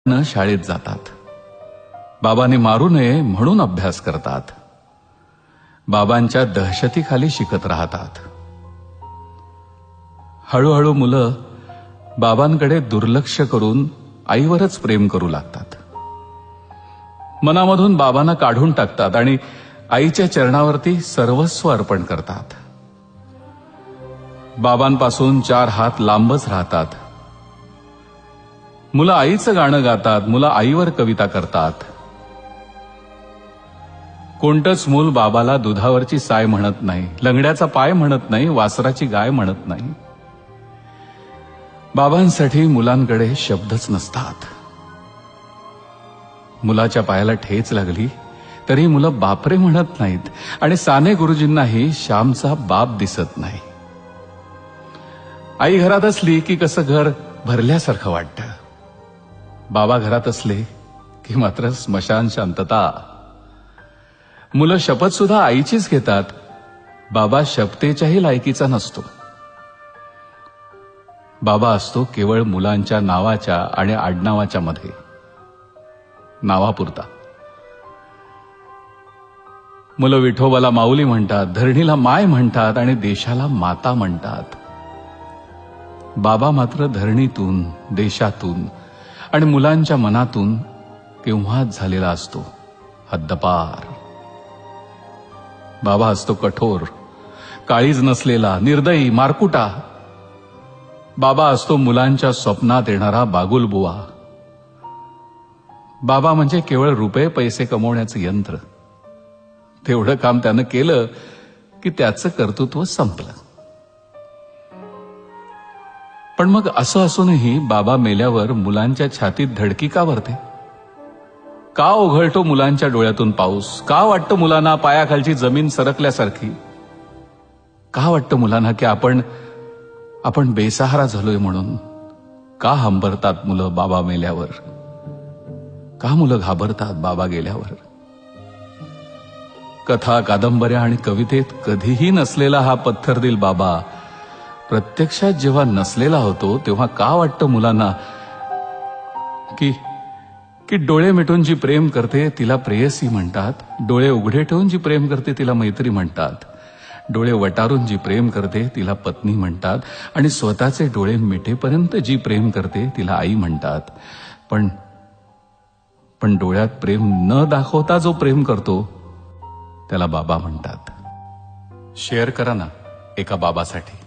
न शाळेत जातात. बाबांनी मारू नये म्हणून अभ्यास करतात. बाबांच्या दहशतीखाली शिकत राहतात. हळूहळू मुलं बाबांकडे दुर्लक्ष करून आईवरच प्रेम करू लागतात. मनामधून बाबांना काढून टाकतात आणि आईच्या चरणावरती सर्वस्व अर्पण करतात. बाबांपासून 4 हात लांबच राहतात. मुलं आईचं गाणं गातात. मुलं आईवर कविता करतात. कोणतंच मूल बाबाला दुधावरची साय म्हणत नाही, लंगड्याचा पाय म्हणत नाही, वासराची गाय म्हणत नाही. बाबांसाठी मुलांकडे शब्दच नसतात. मुलाच्या पायाला ठेच लागली तरी मुलं बापरे म्हणत नाहीत आणि साने गुरुजींनाही श्यामचा बाप दिसत नाही. आई घरात असली की कसं घर भरल्यासारखं वाटतं. बाबा घरात असले की मात्र स्मशान शांतता. मुलं शपथ सुद्धा आईचीच घेतात. बाबा शपथेच्याही लायकीचा नसतो. बाबा असतो केवळ मुलांच्या नावाच्या आणि आडनावाच्या मध्ये, नावापुरता. मुलं विठोबाला माऊली म्हणतात, धरणीला माय म्हणतात आणि देशाला माता म्हणतात. बाबा मात्र धरणीतून, देशातून आणि मुलांच्या मनातून केव्हाच झालेला असतो, हद्दपार. बाबा असतो कठोर, काळीज नसलेला, निर्दयी, मारकुटा. बाबा असतो मुलांच्या स्वप्नात येणारा बागुलबुवा. बाबा म्हणजे केवळ रुपये पैसे कमवण्याचं यंत्र. तेवढं काम त्यानं केलं की त्याचं कर्तृत्व संपलं. पण मग असं असूनही बाबा मेल्यावर मुलांच्या छातीत धडकी का भरते? का ओघळतो मुलांच्या डोळ्यातून पाऊस? का वाटतं मुलांना पायाखालची जमीन सरकल्यासारखी? का वाटतं मुलांना की आपण बेसहारा झालोय म्हणून? का हंबरतात मुलं बाबा मेल्यावर? का मुलं घाबरतात बाबा गेल्यावर? कथा, कादंबऱ्या आणि कवितेत कधीही नसलेला हा पत्थरदिल बाबा प्रत्यक्षात जेव्हा नसलेला होतो तेव्हा का वाटतं मुलांना की डोळे मिटून जी प्रेम करते तिला प्रेयसी म्हणतात, डोळे उघडे ठेवून जी प्रेम करते तिला मैत्री म्हणतात, डोळे वटारून जी प्रेम करते तिला पत्नी म्हणतात आणि स्वतःचे डोळे मिटेपर्यंत जी प्रेम करते तिला आई म्हणतात. पण डोळ्यात प्रेम न दाखवता जो प्रेम करतो त्याला बाबा म्हणतात. शेअर करा ना एका बाबासाठी.